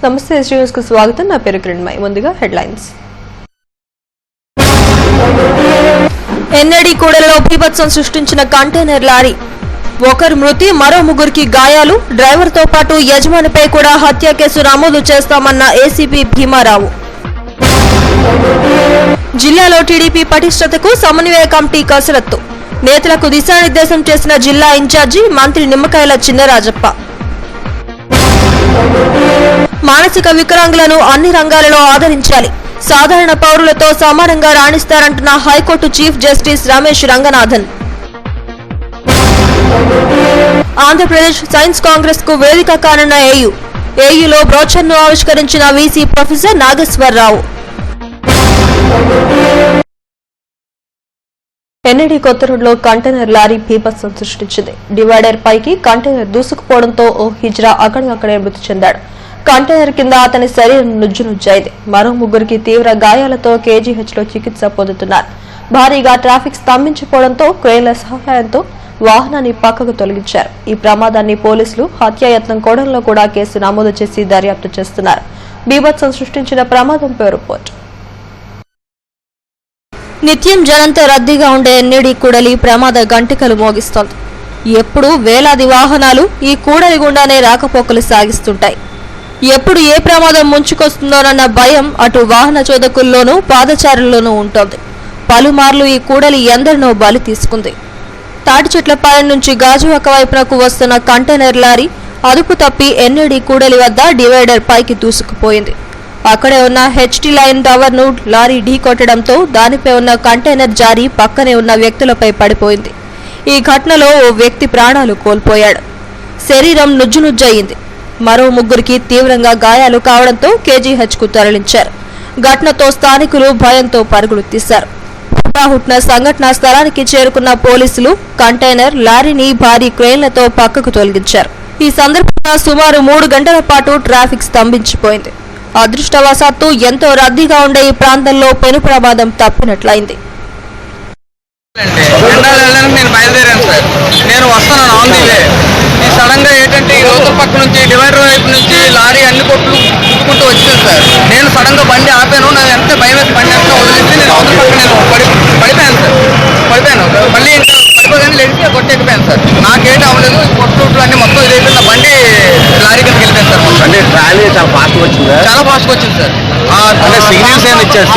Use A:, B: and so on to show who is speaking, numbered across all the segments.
A: నమస్తే న్యూస్ కు స్వాగతం. నా పేరు కిరణ్మయ్. ముందుగా హెడ్లైన్స్. ఎన్ఏడి కూడలిలో బీభత్సం సృష్టించిన కంటైనర్ లారీ, ఒకరు మృతి, మరో ముగ్గురికి గాయాలు. డ్రైవర్తో పాటు యజమానిపై కూడా హత్య కేసు నమోదు చేస్తామన్న ఏసీపీ భీమారావు. జిల్లాలో టీడీపీ పటిష్టతకు సమన్వయ కమిటీ కసరత్తు, నేతలకు దిశానిర్దేశం చేసిన జిల్లా ఇన్ఛార్జి మంత్రి నిమ్మకాయల చిన్నరాజప్ప. మానసిక వికలాంగులను అన్ని రంగాలలో ఆదరించాలి, సాధారణ పౌరులతో సమానంగా రాణిస్తారంటున్న high court chief justice Ramesh Ranganathan. Andhra Pradesh science Congress కు వేదిక కానున్న ఏయూలో బ్రోచర్ను ఆవిష్కరించిన వీసీ ప్రొఫెసర్ నాగేశ్వరరావు. ఎన్ఏడి కొత్త రోడ్లో కంటైనర్ లారీ బీభత్సం సృష్టించింది. డివైడర్ పైకి కంటైనర్ దూసుకుపోవడంతో ఓ హిజ్రా అక్కడికక్కడే మృతి చెందాడు. కంటైనర్ కింద అతని శరీరం నుజ్జునుజ్జైంది. మరో ముగ్గురికి తీవ్ర గాయాలతో కేజీహెచ్ లో చికిత్స పొందుతున్నారు. భారీగా ట్రాఫిక్ స్తంభించిపోవడంతో క్రేన్ల సహాయంతో వాహనాన్ని పక్కకు తొలగించారు. ఈ ప్రమాదాన్ని పోలీసులు హత్యాయత్నం కోణంలో కూడా కేసు నమోదు చేసి దర్యాప్తు చేస్తున్నారు. బీభత్సం సృష్టించిన ప్రమాదంపై రిపోర్ట్. నిత్యం జనంతో రద్దీగా ఉండే ఎన్ఏడి కూడలి ప్రమాద గంటికలు మోగిస్తోంది. ఎప్పుడూ వేలాది వాహనాలు ఈ కూడలి గుండానే రాకపోకలు సాగిస్తుంటాయి. ఎప్పుడు ఏ ప్రమాదం ముంచుకొస్తుందోనన్న భయం అటు వాహన చోదకుల్లోనూ పాదచారుల్లోనూ ఉంటోంది. పలుమార్లు ఈ కూడలి ఎందరినో బలి తీసుకుంది. తాటిచెట్లపాలెం నుంచి గాజువాక వైపునకు వస్తున్న కంటైనర్ లారీ అదుపు తప్పి ఎన్ఏడి కూడలి వద్ద డివైడర్ పైకి దూసుకుపోయింది. అక్కడే ఉన్న హెచ్టీ లైన్ టవర్ ను లారీ ఢీకొట్టడంతో దానిపై ఉన్న కంటైనర్ జారి పక్కనే ఉన్న వ్యక్తులపై పడిపోయింది. ఈ ఘటనలో ఓ వ్యక్తి ప్రాణాలు కోల్పోయాడు. శరీరం నుజ్జునుజ్జయింది. మరో ముగ్గురికి తీవ్రంగా గాయాలు కావడంతో కేజీహెచ్ కు తరలించారు. ఘటనతో స్థానికులు భయంతో పరుగులు తీశారు. హుటాహుటిన సంఘటనా స్థలానికి చేరుకున్న పోలీసులు కంటైనర్ లారీని భారీ క్రేన్లతో పక్కకు తొలగించారు. ఈ సందర్భంగా సుమారు 3 గంటల పాటు ట్రాఫిక్ స్తంభించిపోయింది. అదృష్టవశాత్తు ఎంతో రద్దీగా ఉండే ఈ ప్రాంతంలో పెను ప్రమాదం తప్పినట్లయింది.
B: నేను బయలుదేరాను సార్. నేను వస్తున్నాను ఆన్ ది వే. ఈ సడన్ గా ఏంటంటే ఈ లోకల్ పక్క నుంచి డివైడర్ వైపు నుంచి లారీ అన్ని కొట్లు చుట్టుకుంటూ వచ్చింది సార్. నేను సడన్ గా బండి ఆపాను. నాకు ఎంత భయం వేసి బండి అంతా వదిలేసి నేను అవతల పక్క నేను పడిపోయాను సార్. పడిపోయాను మళ్ళీ ఇంకా పడిపోగానే లేచి కొట్టెక్కిపోయాను సార్. నాకేంటి అవ్వలేదు. కొట్లు అన్ని మొత్తం ఇదైపోయింది. నా బండి లారీ కిందకి వెళ్ళిపోయాను సార్.
C: అంటే ట్రాలీ చాలా ఫాస్ట్ వచ్చింది.
B: చాలా ఫాస్ట్ వచ్చింది సార్.
C: సిగ్నల్స్ ఏమి ఇచ్చారు?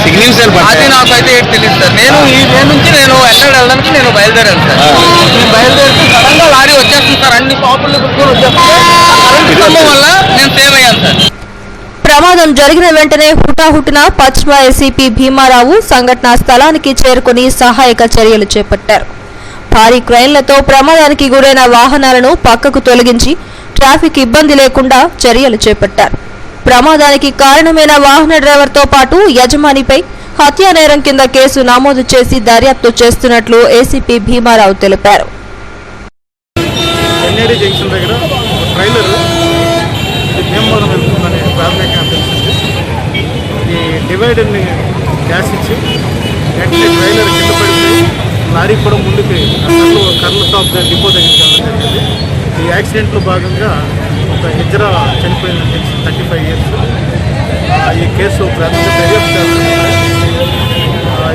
C: సిగ్నల్స్
B: అది నాకైతే ఏంటి తెలియదు సార్. నేను ఈ వే నుంచి నేను వెళ్ళడానికి నేను బయలుదేరాను సార్. నేను బయలుదేరితే సడన్ గా లారీ వచ్చేస్తుంది సార్. అన్ని షాపుల్లో కుట్టుకొని వచ్చేస్తుంది వల్ల నేను సేవ్ అయ్యాను సార్.
A: ప్రమాదం జరిగిన వెంటనే హుటాహుటిన పశ్చిమ ఏసీపీ భీమారావు సంఘటనా స్థలానికి చేరుకుని సహాయక చర్యలు చేపట్టారు. భారీ క్రైన్లతో ప్రమాదానికి గురైన వాహనాలను పక్కకు తొలగించి ట్రాఫిక్ ఇబ్బంది లేకుండా చర్యలు చేపట్టారు. ప్రమాదానికి కారణమైన వాహన డ్రైవర్తో పాటు యజమానిపై హత్యా నేరం కింద కేసు నమోదు చేసి దర్యాప్తు చేస్తున్నట్లు ఏసీపీ భీమారావు తెలిపారు.
D: ఎన్ఏడి జంక్షన్ దగ్గర ట్రైలర్ భీమవరం వెళ్తుందని ప్రాథమికంగా తెలిసింది. ఈ డివైడర్ని గ్యాస్ ఇచ్చి వెంటనే ట్రైలర్ కింద పడిపోయి లారీ కూడా ముందుకి కర్ల టాప్ డిపో దగ్గరికి వెళ్ళడం జరిగింది. ఈ యాక్సిడెంట్లో భాగంగా ఒక హిజ్రా చనిపోయిన 35 years. ఈ కేసు ప్రాథమిక దర్యాప్తు చేస్తున్నారు.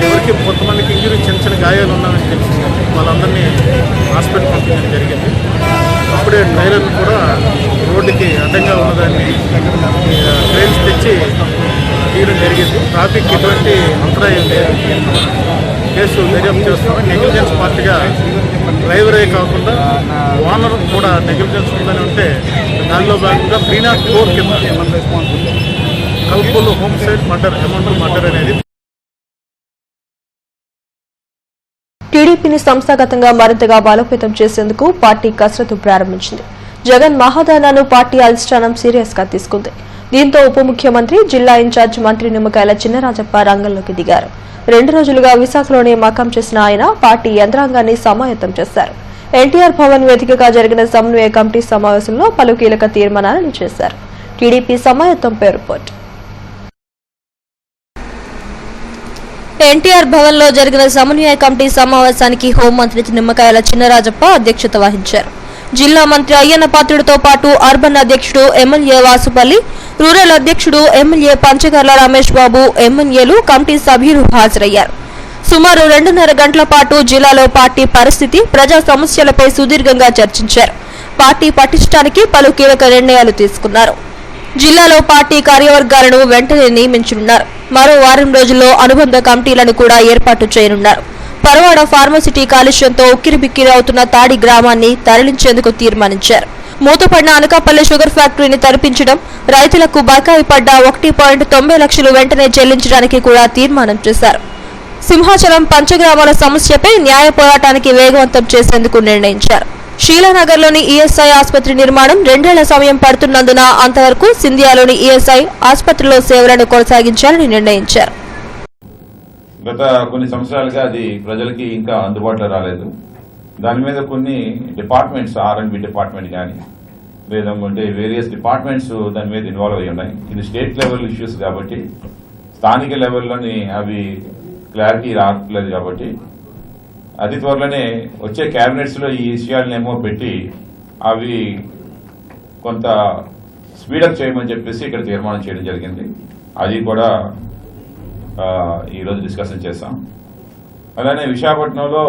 D: ఎవరికి కొంతమందికి ఇంజరీ చిన్న గాయాలు ఉన్నామని తెలిసింది. వాళ్ళందరినీ హాస్పిటల్ పంపించడం జరిగింది. అప్పుడే ట్రైలర్ను కూడా రోడ్డుకి అడ్డంగా ఉన్నదాన్ని ట్రైన్స్ తెచ్చి తీయడం జరిగింది. ట్రాఫిక్ ఎటువంటి అంతరాయం లేదు. కేసు దర్యాప్తు చేస్తున్నాం. నెగ్లిజెన్స్ పార్టీగా డ్రైవరే కాకుండా ఓనర్ కూడా నెగ్లిజెన్స్ ఉందని ఉంటే దానిలో భాగంగా 304 కింద కల్పూలు హోమ్సైడ్ మర్డర్, అమౌంట్ మర్డర్ అనేది.
A: టీడీపీని సంస్థాగతంగా మరింతగా బలోపేతం చేసేందుకు పార్టీ కసరత్తు ప్రారంభించింది. జగన్ మహాదానాను పార్టీ అధిష్టానం సీరియస్ గా తీసుకుంది. దీంతో ఉప ముఖ్యమంత్రి, జిల్లా ఇన్ఛార్జ్ మంత్రి నిమ్మకాయల చిన్నరాజప్ప రంగంలోకి దిగారు. 2 రోజులుగా విశాఖలోనే మకాం చేసిన ఆయన పార్టీ యంత్రాంగాన్ని సమాయత్తం చేశారు. ఎన్టీఆర్ భవన్ వేదికగా జరిగిన సమన్వయ కమిటీ సమావేశంలో పలు కీలక తీర్మానాలను చేశారు. టీడీపీ సమాయత్తంపై రిపోర్ట్. ఎన్టీఆర్ భవన్ లో జరిగిన సమన్వయ కమిటీ సమావేశానికి హోంమంత్రి నిమ్మకాయల చిన్నరాజప్ప అధ్యక్షత వహించారు. జిల్లా మంత్రి అయ్యన్న పాత్రుడితో పాటు అర్బన్ అధ్యక్షుడు ఎమ్మెల్యే వాసుపల్లి, రూరల్ అధ్యక్షుడు ఎమ్మెల్యే పంచకర్ల రమేష్ బాబు, ఎమ్మెల్యేలు, కమిటీ సభ్యులు హాజరయ్యారు. సుమారు 2.5 గంటల పాటు జిల్లాలో పార్టీ పరిస్థితి, ప్రజా సమస్యలపై సుదీర్ఘంగా చర్చించారు. పార్టీ పటిష్టానికి పలు కీలక నిర్ణయాలు తీసుకున్నారు. జిల్లాలో పార్టీ కార్యవర్గాలను వెంటనే నియమించనున్నారు. మరో వారం రోజుల్లో అనుబంధ కమిటీలను కూడా ఏర్పాటు చేయనున్నారు. పరవాడ ఫార్మసిటీ కాలుష్యంతో ఉక్కిరిబిక్కిరి అవుతున్న తాడి గ్రామాన్ని తరలించేందుకు తీర్మానించారు. మూతపడిన అనకాపల్లి షుగర్ ఫ్యాక్టరీని తరలించడం, రైతులకు బకాయి పడ్డ 1.90 లక్షలు వెంటనే చెల్లించడానికి కూడా తీర్మానం చేశారు. సింహాచలం పంచగ్రామాల సమస్యపై న్యాయ పోరాటానికి వేగవంతం చేసేందుకు నిర్ణయించారు. షీలానగర్లోని ఈఎస్ఐ ఆసుపత్రి నిర్మాణం 2 ఏళ్ల సమయం పడుతున్నందున అంతవరకు సింధియాలోని ఈఎస్ఐ ఆసుపత్రిలో సేవలను కొనసాగించాలని నిర్ణయించారు.
E: గత కొన్ని సంవత్సరాలుగా అది ప్రజలకి ఇంకా అందుబాటులో రాలేదు. దాని మీద కొన్ని డిపార్ట్మెంట్స్, R&B డిపార్ట్మెంట్ కానీ లేదంటే వేరియస్ డిపార్ట్మెంట్స్ దాని మీద ఇన్వాల్వ్ అయి ఉన్నాయి. ఇది స్టేట్ లెవెల్ ఇష్యూస్ కాబట్టి స్థానిక లెవెల్లోని అవి క్లారిటీ రావట్లేదు కాబట్టి అతి త్వరలోనే వచ్చే క్యాబినెట్స్లో ఈ విషయాలనేమో పెట్టి అవి కొంత స్పీడప్ చేయమని చెప్పేసి ఇక్కడ తీర్మానం చేయడం జరిగింది. అది కూడా ఈరోజు డిస్కషన్ చేస్తాం. అలానే విశాఖపట్నంలో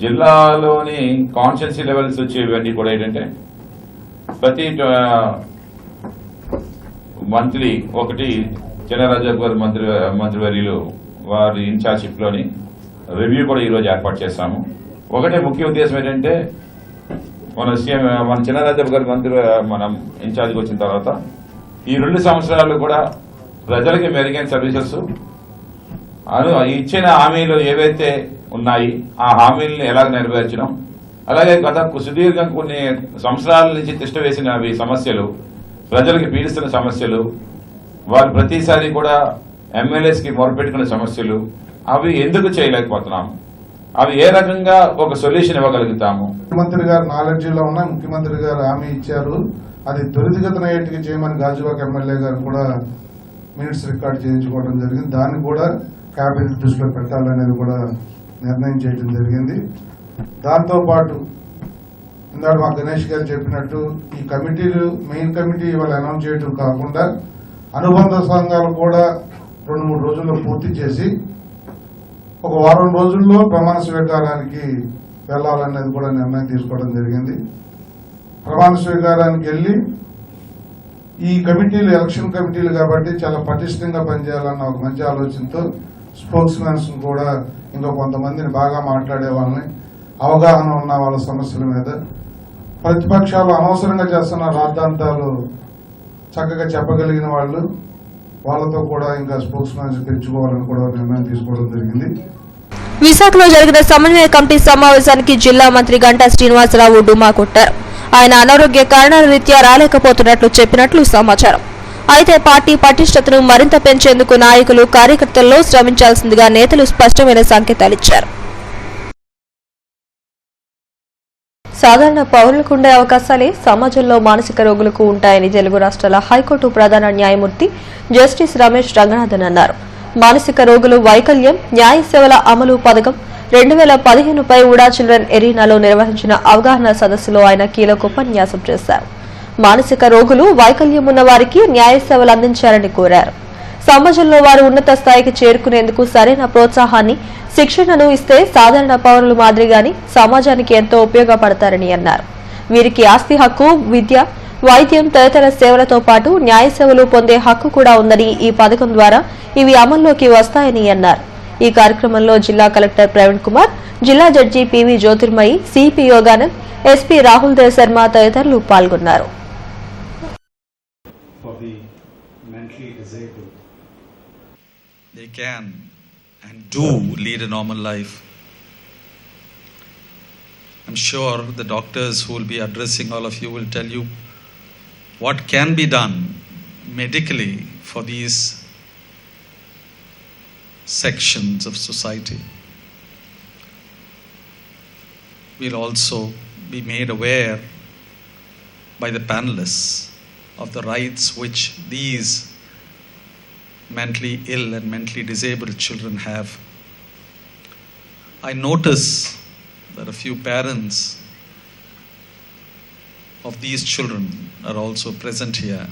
E: జిల్లాలోని కాన్స్టిట్యున్సీ లెవెల్స్ వచ్చేవన్నీ కూడా ఏంటంటే ప్రతి మంత్లీ ఒకటి చినరాజప్ప గారు మంత్రివర్యులు వారి ఇన్ఛార్జ్షిప్లోని రివ్యూ కూడా ఈరోజు ఏర్పాటు చేస్తాము. ఒకటే ముఖ్య ఉద్దేశం ఏంటంటే మన చినరాజప్ప గారి మనం ఇన్ఛార్జ్కి వచ్చిన తర్వాత ఈ 2 సంవత్సరాలు కూడా ప్రజలకి మెరుగైన సర్వీసెస్ ఇచ్చిన హామీలు ఏవైతే ఉన్నాయి ఆ హామీలను ఎలా నెరవేర్చడం, అలాగే గత సుదీర్ఘం కొన్ని సంవత్సరాల నుంచి తిష్ట వేసిన అవి సమస్యలు, ప్రజలకి పీడిస్తున్న సమస్యలు, వారు ప్రతిసారి కూడా ఎమ్మెల్యేస్కి మొరపెట్టుకునే సమస్యలు, అవి ఎందుకు చేయలేకపోతున్నాము, అవి ఏ రకంగా ఒక సొల్యూషన్ ఇవ్వగలుగుతాము.
F: ముఖ్యమంత్రి గారు నాలెడ్జిలో ఉన్న ముఖ్యమంత్రి గారు హామీ ఇచ్చారు. అది త్వరితగతిన ఏటికి చేయమని గాజువాక ఎమ్మెల్యే గారు కూడా మినిట్స్ రికార్డ్ చేయించుకోవడం జరిగింది. దాన్ని కూడా క్యాబినెట్ దృష్టిలో పెట్టాలనేది కూడా నిర్ణయం చేయడం జరిగింది. దాంతోపాటు ఇందాక మా గణేష్ గారు చెప్పినట్టు ఈ కమిటీలు, మెయిన్ కమిటీ ఇవాళ అనౌన్స్ చేయడం కాకుండా అనుబంధ సంఘాలు కూడా 2-3 రోజుల్లో పూర్తి చేసి ఒక వారం రోజుల్లో ప్రమాణ స్వీకారానికి వెళ్లాలనేది కూడా నిర్ణయం తీసుకోవడం జరిగింది. ప్రమాణ స్వీకారానికి వెళ్లి ఈ కమిటీలు ఎలక్షన్ కమిటీలు కాబట్టి చాలా పటిష్టంగా పనిచేయాలన్న ఒక మంచి ఆలోచనతో స్పోక్స్ మ్యాన్స్ కూడా ఇంకా కొంతమందిని బాగా మాట్లాడే వాళ్ళని, అవగాహన ఉన్న వాళ్ళ సమస్యల మీద, ప్రతిపక్షాలు అనవసరంగా చేస్తున్న రాద్ధాంతాలు చక్కగా చెప్పగలిగిన వాళ్ళతో కూడా ఇంకా స్పోక్స్ మ్యాన్స్ పెంచుకోవాలని కూడా నిర్ణయం తీసుకోవడం జరిగింది.
A: విశాఖలో జరిగిన సమన్వయ కమిటీ సమావేశానికి జిల్లా మంత్రి గంటా శ్రీనివాసరావు డుమా కొట్టారు. ఆయన అనారోగ్య కారణాల రీత్యా రాలేకపోతున్నట్లు చెప్పినట్లు సమాచారం. అయితే పార్టీ పటిష్టతను మరింత పెంచేందుకు నాయకులు, కార్యకర్తల్లో శ్రమించాల్సిందిగా నేతలు స్పష్టమైన సంకేతాలిచ్చారు. సాధారణ పౌరులకు ఉండే అవకాశాలే సమాజంలో మానసిక రోగులకు ఉంటాయని తెలుగు రాష్ట్రాల హైకోర్టు ప్రధాన న్యాయమూర్తి జస్టిస్ రమేష్ రంగనాథన్ అన్నారు. మానసిక రోగులు వైకల్యం న్యాయ సేవల అమలు పథకం 2015పై ఉడా చిల్డ్రన్ ఎరీనాలో నిర్వహించిన అవగాహన సదస్సులో ఆయన కీలక ఉపన్యాసం చేశారు. మానసిక రోగులు, వైకల్యం ఉన్న వారికి న్యాయ సేవలు అందించాలని కోరారు. సమాజంలో వారు ఉన్నత స్థాయికి చేరుకునేందుకు సరైన ప్రోత్సాహాన్ని, శిక్షణను ఇస్తే సాధారణ పౌరులు మాదిరిగానే సమాజానికి ఎంతో ఉపయోగపడతారని అన్నారు. వీరికి ఆస్తి హక్కు, విద్య, వైద్యం తదితర సేవలతో పాటు న్యాయ సేవలు పొందే హక్కు కూడా ఉందని ఈ పథకం ద్వారా ఇవి అమల్లోకి వస్తాయని అన్నారు. ఈ కార్యక్రమంలో జిల్లా కలెక్టర్ ప్రవీణ్ కుమార్, జిల్లా judge PV Jyothirmayi, CP Yoganand, SP Rahul Dev Sharma తదితరులు పాల్గొన్నారు.
G: They can and do lead a normal life. I'm sure the doctors who will be addressing all of you will tell you what can be done medically for these sections of society. We'll also be made aware by the panelists of the rights which these mentally ill and mentally disabled children have. I notice that a few parents of these children are also present here.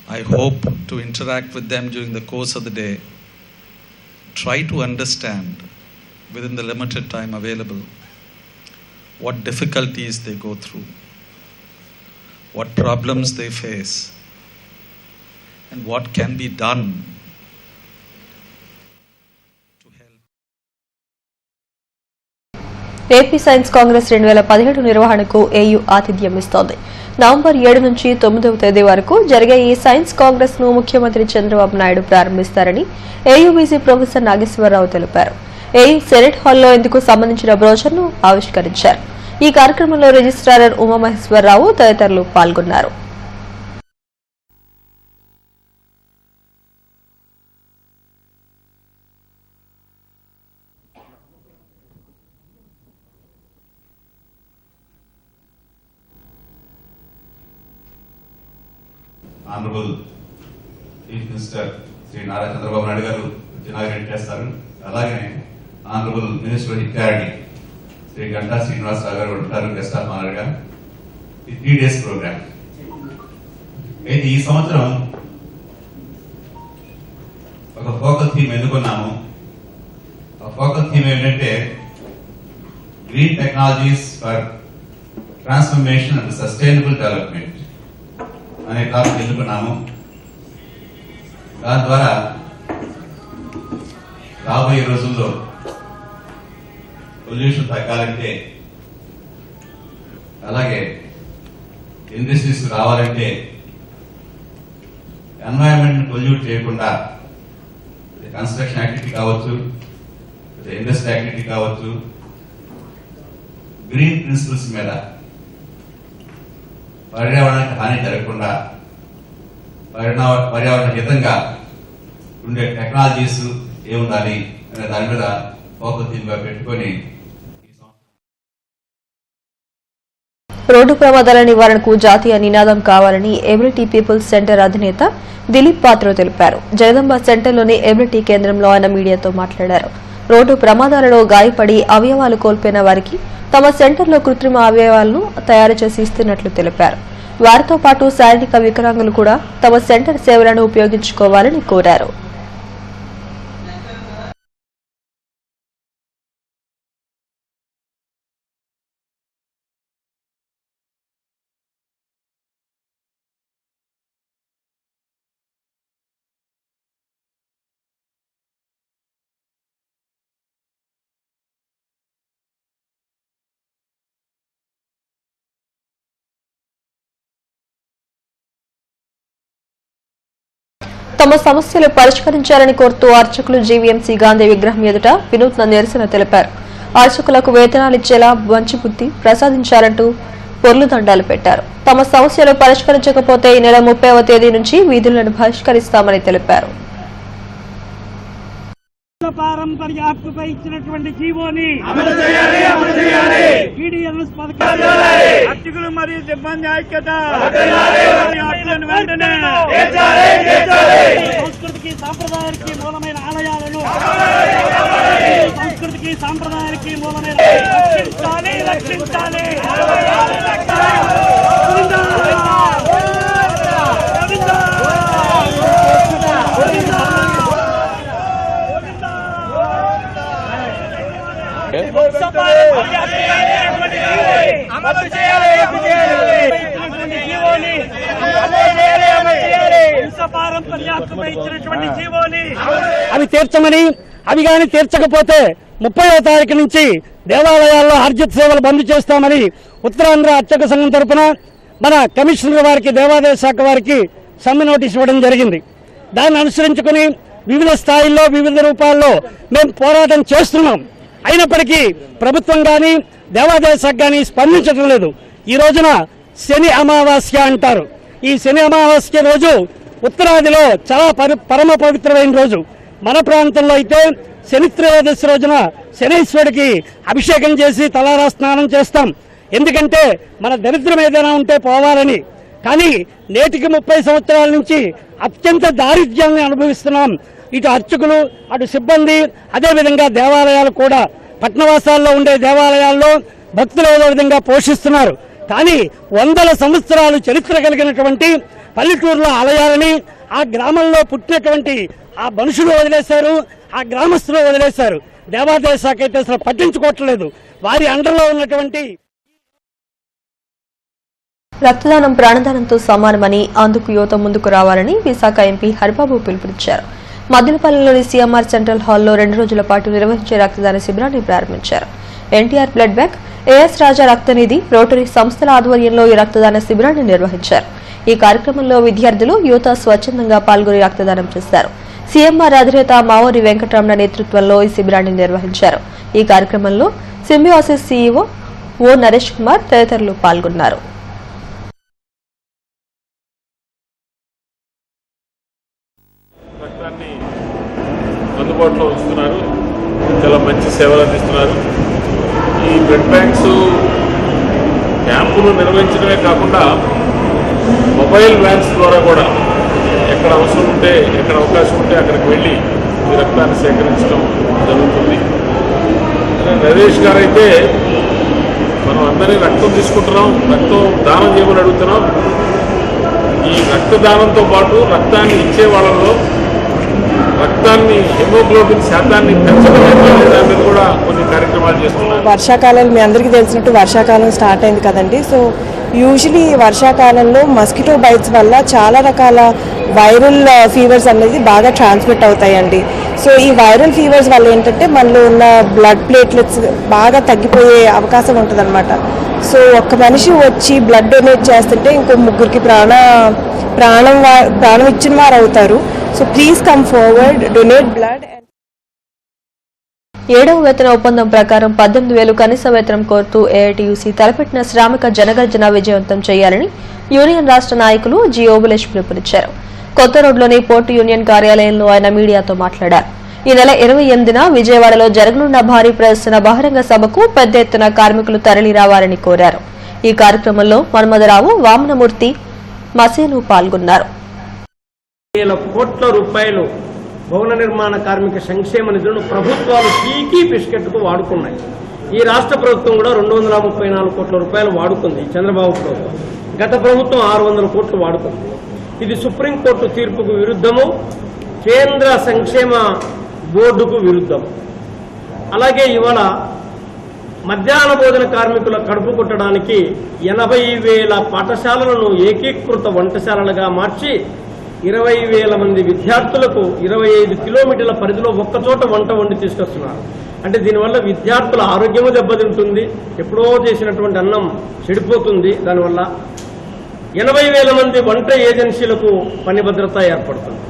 G: I hope to interact with them during the course of the day, try to understand within the limited time available what difficulties they go through, what problems they face, and what can be done to help.
A: AP science Congress 2017 నిర్వహణకు AU ఆతిథ్యం ఇస్తోంది. November 7 నుంచి 9వ తేదీ వరకు జరిగే ఈ science Congress ను ముఖ్యమంత్రి చంద్రబాబు నాయుడు ప్రారంభిస్తారని ఏయూబీసీ ప్రొఫెసర్ నాగేశ్వరరావు తెలిపారు. ఏయూ సెనెట్ హాల్లో ఇందుకు సంబంధించిన బ్రోచర్ను ఆవిష్కరించారు. ఈ కార్యక్రమంలో రిజిస్ట్రార్ ఉమామహేశ్వరరావు తదితరులు పాల్గొన్నారు.
H: Honourable chief minister Shri Nara Chandrababu Naidu గారు ఇనాగ్రేట్ చేస్తారు. అలాగే ఆనరబుల్ మినిస్టర్ ఆఫ్ ఇకారిటీ శ్రీ గంటా శ్రీనివాసరావు గారు ఉంటారు గెస్ట్ ఆఫ్ ఆనర్ గా. ఈ 3 days ప్రోగ్రామ్. అయితే ఈ సంవత్సరం ఒక ఫోకస్ థీమ్ ఎన్నుకున్నాము. ఆ ఫోకస్ థీమ్ ఏంటంటే green technologies for transformation and sustainable development అనే టాపిక్ ఎన్నుకున్నాము. దాని ద్వారా రాబోయే రోజుల్లో పొల్యూషన్ తగ్గాలంటే, అలాగే ఇండస్ట్రీస్ రావాలంటే, ఎన్వైరన్మెంట్ పొల్యూట్ చేయకుండా కన్స్ట్రక్షన్ యాక్టివిటీ కావచ్చు, ఇండస్ట్రీ యాక్టివిటీ కావచ్చు, గ్రీన్ ప్రిన్సిపల్స్ మీద పర్యావరణానికి హాని జరగకుండా పర్యావరణ హితంగా ఉండే టెక్నాలజీస్ ఏముండాలి అనే దాని మీద ఫోకస్ థీమ్ గా పెట్టుకొని
A: రోడ్డు ప్రమాదాల నివారణకు జాతీయ నినాదం కావాలని ఎబిలిటీ పీపుల్స్ సెంటర్ అధినేత దిలీప్ పాత్రో తెలిపారు. జగదంబ సెంటర్లోని ఎబిలిటీ కేంద్రంలో ఆయన మీడియాతో మాట్లాడారు. రోడ్డు ప్రమాదాలలో గాయపడి అవయవాలు కోల్పోయిన వారికి తమ సెంటర్లో కృత్రిమ అవయవాలను తయారు చేసి ఇస్తున్నట్లు తెలిపారు. వారితో పాటు శారీరక వికలాంగులు కూడా తమ సెంటర్ సేవలను ఉపయోగించుకోవాలని కోరారు. తమ సమస్యలు పరిష్కరించాలని కోరుతూ అర్చకులు జీవీఎంసీ గాంధీ విగ్రహం ఎదుట వినూత్న నిరసన తెలిపారు. అర్చకులకు వేతనాలిచ్చేలా మంచి బుద్ధి ప్రసాదించాలంటూ పొర్లుదండాలు పెట్టారు. తమ సమస్యలు పరిష్కరించకపోతే ఈ నెల 30వ తేదీ నుంచి వీధులను బహిష్కరిస్తామని తెలిపారు.
I: పారంపర్య హక్కుపై ఇచ్చినటువంటి జీవోని ఈడీఎన్ఎస్ పథకం అర్చకులు మరియు సిబ్బంది ఐక్యత వెంటనే సంస్కృతికి సాంప్రదాయానికి మూలమైన ఆలయాలను సంస్కృతికి సాంప్రదాయానికి మూలమైన రక్షించాలి. అవి తీర్చమని, అవి కానీ తీర్చకపోతే 30వ తారీఖు నుంచి దేవాలయాల్లో హర్జిత్ సేవలు బంద్ చేస్తామని ఉత్తరాంధ్ర అర్చక సంఘం తరఫున మన కమిషనర్ వారికి, దేవాదాయ శాఖ వారికి సమ్మె నోటీస్ ఇవ్వడం జరిగింది. దాన్ని అనుసరించుకుని వివిధ స్థాయిల్లో వివిధ రూపాల్లో మేము పోరాటం చేస్తున్నాం. అయినప్పటికీ ప్రభుత్వం కానీ దేవాదాయ శాఖ కానీ స్పందించడం లేదు. ఈ రోజున శని అమావాస్య అంటారు. ఈ శని అమావాస్య రోజు ఉత్తరాదిలో చాలా పరమ పవిత్రమైన రోజు. మన ప్రాంతంలో అయితే శని త్రయోదశి రోజున శనీశ్వరుడికి అభిషేకం చేసి తలారా స్నానం చేస్తాం. ఎందుకంటే మన దరిద్రం ఏదైనా ఉంటే పోవాలని. కానీ నేటికి 30 సంవత్సరాల నుంచి అత్యంత దారిద్ర్యాన్ని అనుభవిస్తున్నాం. ఇటు అర్చకులు, అటు సిబ్బంది, అదేవిధంగా దేవాలయాలు కూడా పట్టణవాసాల్లో ఉండే దేవాలయాల్లో భక్తులు ఏదో విధంగా పోషిస్తున్నారు. కానీ వందల సంవత్సరాలు చరిత్ర కలిగినటువంటి పల్లెటూరులో ఆలయాలని ఆ గ్రామంలో పుట్టినటువంటి ఆ మనుషులు వదిలేశారు, ఆ గ్రామస్తులు వదిలేశారు. దేవాదాయ శాఖ అయితే అసలు పట్టించుకోవట్లేదు. వారి అండర్లో ఉన్నటువంటి
A: రక్తదానం ప్రాణదానంతో సమానమని, అందుకు యువత ముందుకు రావాలని విశాఖ ఎంపీ హరిబాబు పిలుపునిచ్చారు. మద్దిలపల్లిలోని సీఎంఆర్ సెంట్రల్ హాల్లో 2 రోజుల పాటు నిర్వహించే రక్తదాన శిబిరాన్ని ప్రారంభించారు. ఎన్టీఆర్ బ్లడ్ బ్యాంక్, ఏఎస్ రాజా రక్తనిధి, రోటరీ సంస్థల ఆధ్వర్యంలో ఈ రక్తదాన శిబిరాన్ని నిర్వహించారు. ఈ కార్యక్రమంలో విద్యార్థులు, యువత స్వచ్ఛందంగా పాల్గొని రక్తదానం చేశారు. సీఎంఆర్ అధినేత మావోరి వెంకటరమణ నేతృత్వంలో ఈ శిబిరాన్ని నిర్వహించారు. ఈ కార్యక్రమంలో సింబియోసిస్ సీఈఓ ఓ నరేష్ కుమార్ తదితరులు పాల్గొన్నారు.
D: రక్తాన్ని అందుబాటులో ఉంచుతున్నారు, చాలా మంచి సేవలు అందిస్తున్నారు. ఈ బ్లడ్ బ్యాంక్స్ క్యాంపులు నిర్వహించడమే కాకుండా మొబైల్ వ్యాన్స్ ద్వారా కూడా ఎక్కడ అవసరం ఉంటే, ఎక్కడ అవకాశం ఉంటే అక్కడికి వెళ్ళి ఈ రక్తాన్ని సేకరించడం జరుగుతుంది. నరేష్ గారు అయితే మనం అందరినీ రక్తం తీసుకుంటున్నాం, రక్తం దానం చేయమని అడుగుతున్నాం. ఈ రక్తదానంతో పాటు రక్తాన్ని ఇచ్చే వాళ్ళలో రక్తాన్ని హెమోగ్లోబిన్ శాతాన్ని పెంచడం దాని మీద కూడా కొన్ని కార్యక్రమాలు చేస్తున్నారు.
J: వర్షాకాలం మీ అందరికీ తెలిసినట్టు వర్షాకాలం స్టార్ట్ అయింది కదండి. సో యూజువలీ వర్షాకాలంలో మస్కిటో బైట్స్ వల్ల చాలా రకాల వైరల్ ఫీవర్స్ అనేది బాగా ట్రాన్స్మిట్ అవుతాయండి. సో ఈ వైరల్ ఫీవర్స్ వల్ల ఏంటంటే మనలో ఉన్న బ్లడ్ ప్లేట్లెట్స్ బాగా తగ్గిపోయే అవకాశం ఉంటుందన్నమాట. సో ఒక్క మనిషి వచ్చి బ్లడ్ డొనేట్ చేస్తుంటే ఇంకో 3కి ప్రాణం ఇచ్చిన వారు అవుతారు. So please come forward, donate blood.
A: 7వ వేతన ఒప్పందం ప్రకారం 18,000 కనీస వేతనం కోరుతూ ఏఐటీయూసీ తలపెట్టిన శ్రామిక జనగర్జన విజయవంతం చేయాలని యూనియన్ రాష్ట్ర నాయకులు జి ఓబులేష్ పిలుపునిచ్చారు. కొత్త రోడ్లోని పోర్టు యూనియన్ కార్యాలయంలో ఆయన మీడియాతో మాట్లాడారు. ఈ నెల 28న విజయవాడలో జరగనున్న భారీ ప్రదర్శన బహిరంగ సభకు పెద్ద ఎత్తున కార్మికులు తరలి రావాలని కోరారు. ఈ కార్యక్రమంలో మన్మథరావు, వామనమూర్తి, మసేను పాల్గొన్నారు.
I: కోట్ల రూపాయలు భవన నిర్మాణ కార్మిక సంక్షేమ నిధులను ప్రభుత్వాలు పీకీ పిస్కెట్కు వాడుకున్నాయి. ఈ రాష్ట్ర ప్రభుత్వం కూడా 234 కోట్ల రూపాయలు వాడుకుంది. చంద్రబాబు ప్రభుత్వం, గత ప్రభుత్వం 600 కోట్లు వాడుకుంది. ఇది సుప్రీంకోర్టు తీర్పుకు విరుద్ధము, కేంద్ర సంక్షేమ బోర్డుకు విరుద్ధం. అలాగే ఇవాళ మధ్యాహ్న భోజన కార్మికుల కడుపు కొట్టడానికి 80,000 పాఠశాలలను ఏకీకృత వంటశాలలుగా మార్చి 20,000 మంది విద్యార్థులకు 25 కిలోమీటర్ల పరిధిలో ఒక్కచోట వంట వండి తీసుకొస్తున్నారు. అంటే దీనివల్ల విద్యార్థుల ఆరోగ్యము దెబ్బతింటుంది, ఎప్పుడో చేసినటువంటి అన్నం చెడిపోతుంది. దానివల్ల 80,000 మంది వంట ఏజెన్సీలకు పని భద్రత ఏర్పడుతుంది.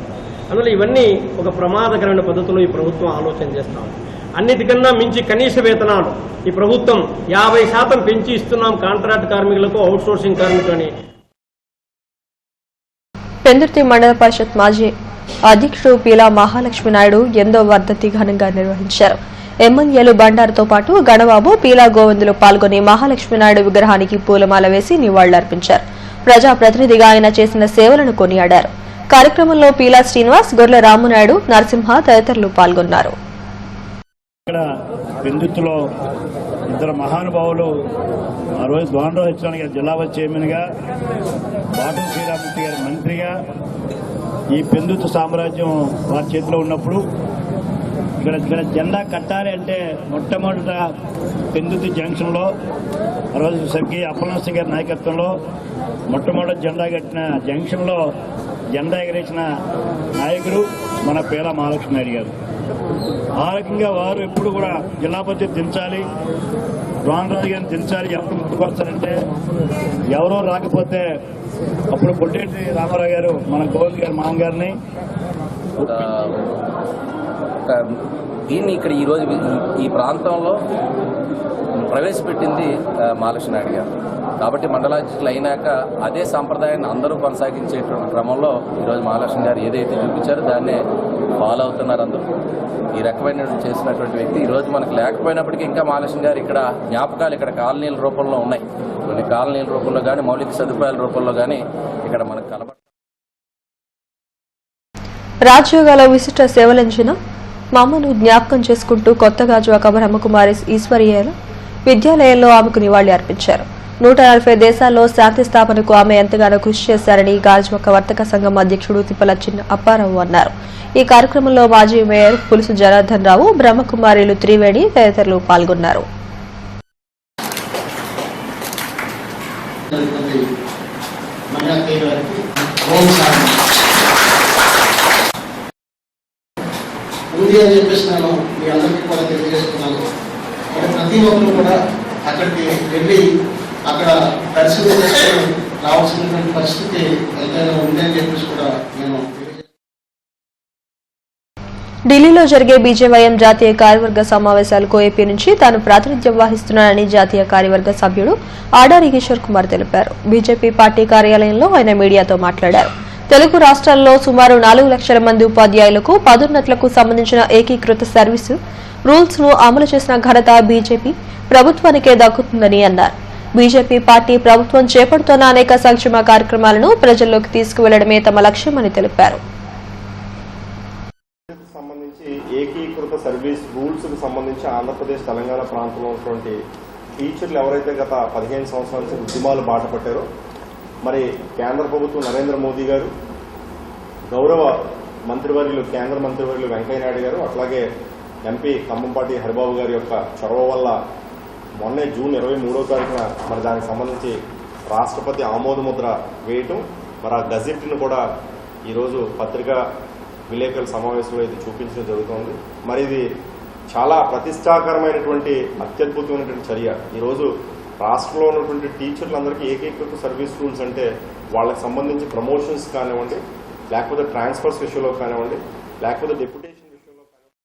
I: అందువల్ల ఇవన్నీ ఒక ప్రమాదకరమైన పద్ధతిలో ఈ ప్రభుత్వం ఆలోచన చేస్తాం. అన్నిటికన్నా మించి కనీస వేతనాలు ఈ ప్రభుత్వం 50% పెంచి ఇస్తున్నాం కాంట్రాక్ట్ కార్మికులకు, అవుట్సోర్సింగ్ కార్మికులని.
A: పెందుర్తి మండల పరిషత్ మాజీ అధ్యక్షుడు పీలా మహాలక్ష్మి నాయుడు 8వ వర్ధంతి ఘనంగా నిర్వహించారు. ఎమ్మెల్యేలు బండారుతో పాటు గణబాబు, పీలా గోవిందులు పాల్గొని మహాలక్ష్మి నాయుడు విగ్రహానికి పూలమాల వేసి నివాళులర్పించారు. ప్రజాప్రతినిధిగా ఆయన చేసిన సేవలను కొనియాడారు. కార్యక్రమంలో పీలా శ్రీనివాస్, గొర్రెల రామునాయుడు, నరసింహ తదితరులు పాల్గొన్నారు.
I: ఇక్కడ పెందుర్తిలో ఇద్దరు మహానుభావులు ఆ రోజు ద్వానరావు హెచ్చడానికి జిల్లా చైర్మన్గా, బాటం శ్రీరామూర్తి గారి మంత్రిగా ఈ పెందుర్తి సామ్రాజ్యం వారి చేతిలో ఉన్నప్పుడు ఇక్కడ జెండా కట్టాలి అంటే మొట్టమొదట పెందుర్తి జంక్షన్లో ఆ రోజు స్వర్గీయ అప్పలనరసింహ గారి నాయకత్వంలో మొట్టమొదటి జెండా కట్టిన జంక్షన్లో జెండా ఎగరేసిన నాయకుడు మన పీలా మహాలక్ష్మి నాయుడు గారు. ఆ రకంగా వారు ఎప్పుడు కూడా జిల్లా పరిషత్ దించాలి, రామరాజు గారిని దించాలి. ఎప్పుడు ముందుకొస్తారంటే ఎవరో రాకపోతే అప్పుడు పొట్టేటి రామారావు గారు మన గోవింద్ గారి మామగారిని
C: దీన్ని ఇక్కడ ఈరోజు ఈ ప్రాంతంలో ప్రవేశపెట్టింది మహాలక్ష్మి నాయుడు గారు. కాబట్టి మండలాధ్యక్షులు అయినాక అదే సంప్రదాయాన్ని అందరూ కొనసాగించేటువంటి క్రమంలో ఈరోజు మహాలక్ష్మి గారు ఏదైతే చూపించారో దాన్నే ఫాలో అవుతున్నారు అందరూ. ఈ రకమైన చేసినటువంటి వ్యక్తి ఈరోజు మనకు లేకపోయినప్పటికీ ఇంకా మహాలక్ష్మి గారు ఇక్కడ జ్ఞాపకాలు ఇక్కడ కాలనీల రూపంలో ఉన్నాయి. కొన్ని కాలనీల రూపంలో కానీ, మౌలిక సదుపాయాల రూపంలో కానీ ఇక్కడ మనకు కనబడ.
A: రాజ్యోగాలో విశిష్ట సేవలంచిన మామను జ్ఞాపకం చేసుకుంటూ కొత్త గాజువాక బ్రహ్మకుమారి ఈశ్వరీయాల విద్యాలయంలో ఆమెకు నివాళి అర్పించారు. 140 దేశాల్లో శాంతి స్థాపనకు ఆమె ఎంతగానో కృషి చేశారని గాజువాక వర్తక సంఘం అధ్యక్షుడు తిప్పల చిన్న అప్పారావు అన్నారు. ఈ కార్యక్రమంలో మాజీ మేయర్ పులుసు జనార్దన్ రావు, బ్రహ్మకుమారిలు త్రివేణి తదితరులు పాల్గొన్నారు.
K: ఉంది అని చెప్పేసి నేను మీ అందరికీ కూడా తెలియజేస్తున్నాను. ప్రతి ఒక్కరు కూడా అక్కడికి వెళ్ళి అక్కడ పరిశీలన చేసుకొని రావాల్సినటువంటి పరిస్థితి ఎంతైనా ఉంది అని చెప్పేసి కూడా నేను
A: ఢిల్లీలో జరిగే బీజేవైఎం జాతీయ కార్యవర్గ సమావేశాలకు ఏపీ నుంచి తాను ప్రాతినిధ్యం వహిస్తున్నానని జాతీయ కార్యవర్గ సభ్యుడు ఆడారి కిషోర్ కుమార్ తెలిపారు. బీజేపీ పార్టీ కార్యాలయంలో ఆయన మీడియాతో మాట్లాడారు. తెలుగు రాష్ట్రాల్లో సుమారు 4 లక్షల మంది ఉపాధ్యాయులకు పదోన్నతులకు సంబంధించిన ఏకీకృత సర్వీసు రూల్స్ ను అమలు చేసిన ఘనత బీజేపీ ప్రభుత్వానికే దక్కుతుందని అన్నారు. బీజేపీ పార్టీ ప్రభుత్వం చేపడుతున్న అనేక సంక్షేమ కార్యక్రమాలను ప్రజల్లోకి తీసుకువెళ్లడమే తమ లక్ష్యమని తెలిపారు.
L: ఏకీకృత సర్వీస్ రూల్స్ కు సంబంధించి ఆంధ్రప్రదేశ్ తెలంగాణ ప్రాంతంలో ఉన్నటువంటి టీచర్లు ఎవరైతే గత 15 సంవత్సరాల నుంచి ఉద్యమాలు బాట పట్టారో మరి కేంద్ర ప్రభుత్వం నరేంద్ర మోదీ గారు, గౌరవ మంత్రివర్యులు కేంద్ర మంత్రివర్యులు వెంకయ్యనాయుడు గారు, అట్లాగే ఎంపీ ఖమ్మంపాటి హరిబాబు గారి యొక్క చొరవ వల్ల మొన్నే జూన్ 23వ తారీఖున మరి దానికి సంబంధించి రాష్ట్రపతి ఆమోదముద్ర వేయటం, మరి ఆ గజెట్ను కూడా ఈరోజు పత్రికా విలేకరుల సమావేశంలో ఇది చూపించడం జరుగుతోంది. మరి ఇది చాలా ప్రతిష్టాకరమైనటువంటి అత్యద్భుతమైనటువంటి చర్య. ఈరోజు రాష్ట్రంలో ఉన్నటువంటి టీచర్లందరికీ ఏకీకృత సర్వీస్ రూల్స్ అంటే వాళ్ళకి సంబంధించి ప్రమోషన్స్ కానివ్వండి, లేకపోతే ట్రాన్స్ఫర్స్ విషయంలో కానివ్వండి, లేకపోతే డెప్యుటేషన్ విషయంలో కానివ్వండి.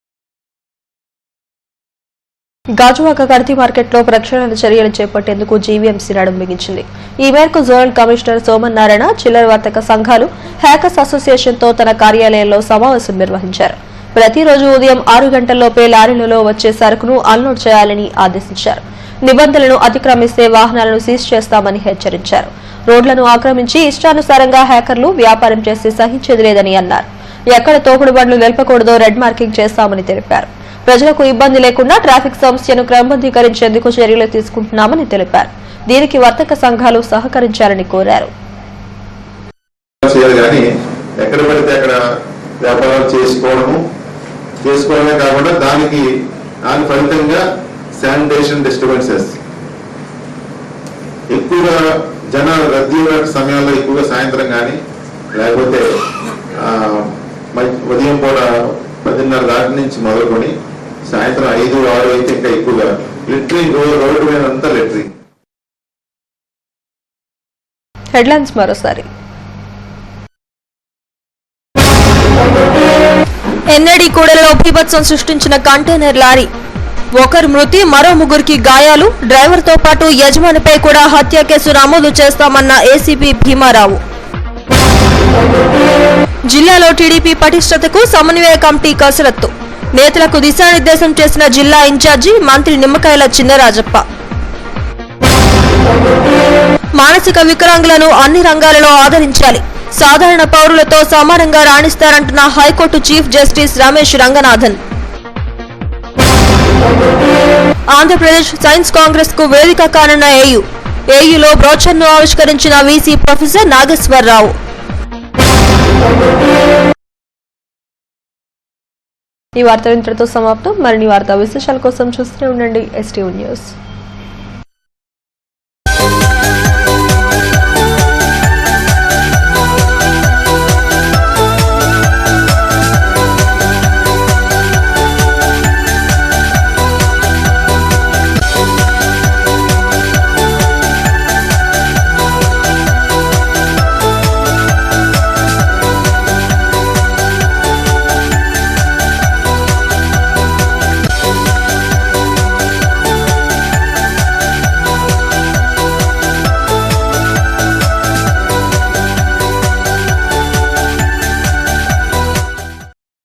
A: గాజువాక కల్తీ మార్కెట్లో ప్రక్షాళన చర్యలు చేపట్టేందుకు జీవీఎంసీ నడుం బిగించింది. ఈ మేరకు జోనల్ కమిషనర్ సోమన్ నారాయణ చిల్లర వర్తక సంఘాలు హ్యాకర్స్ అసోసియేషన్తో తన కార్యాలయంలో సమావేశం నిర్వహించారు. ప్రతిరోజు ఉదయం 6 గంటల్లోపే లారీలలో వచ్చే సరుకును అన్లోడ్ చేయాలని ఆదేశించారు. నిబంధనలను అతిక్రమిస్తే వాహనాలను సీజ్ చేస్తామని హెచ్చరించారు. రోడ్లను ఆక్రమించి ఇష్టానుసారంగా హ్యాకర్లు వ్యాపారం చేస్తే సహించేది లేదని అన్నారు. ఎక్కడ తోపుడు బండ్లు నిలపకూడదో రెడ్ మార్కింగ్ చేస్తామని తెలిపారు. ప్రజలకు ఇబ్బంది లేకుండా ట్రాఫిక్ సమస్యను క్రమబద్దీకరించేందుకు చర్యలు తీసుకుంటున్నామని తెలిపారు. దీనికి వర్తక సంఘాలు సహకరించాలని కోరారు.
M: ఎక్కడ పడితే అక్కడ వ్యాపారాలు చేసుకోవడమే కాకుండా దాని ఫలితంగా శానిటేషన్ డిస్టర్బెన్సెస్ ఎక్కువగా జన రద్దీ సమయాల్లో ఎక్కువగా సాయంత్రం కానీ లేకపోతే ఉదయం పూట 10:30 దాటి నుంచి మొదలుకొని సాయంత్రం 5-6 అయితే ఇంకా ఎక్కువగా లిటరింగ్ రోడ్డు మీద అంతా లిటరింగ్.
A: హెడ్లైన్స్ మరోసారి. ఎన్ఏడి కూడలిలో బీభత్సం సృష్టించిన కంటైనర్ లారీ, ఒకరు మృతి, మరో 3కి గాయాలు. డ్రైవర్తో పాటు యజమానిపై కూడా హత్య కేసు నమోదు చేస్తామన్న ఏసీపీ భీమారావు. జిల్లాలో టీడీపీ పటిష్టతకు సమన్వయ కమిటీ కసరత్తు, నేతలకు దిశానిర్దేశం చేసిన జిల్లా ఇన్ఛార్జి మంత్రి నిమ్మకాయల చిన్నరాజప్ప. మానసిక వికలాంగులను అన్ని రంగాలలో ఆదరించాలి, సాధారణ పౌరులతో సమానంగా రాణిస్తారంటున్న high court chief justice Ramesh Ranganathan. Andhra Pradesh science Congress కు వేదిక కానున్న ఏయులో బ్రోచర్ను ఆవిష్కరించిన వీసీ ప్రొఫెసర్ నాగేశ్వరరావు. ఈ వార్త ఇంతటితో సమాప్తం. మరిన్ని వార్తా విశేషాల కోసం చూస్తూనే ఉండండి STV న్యూస్.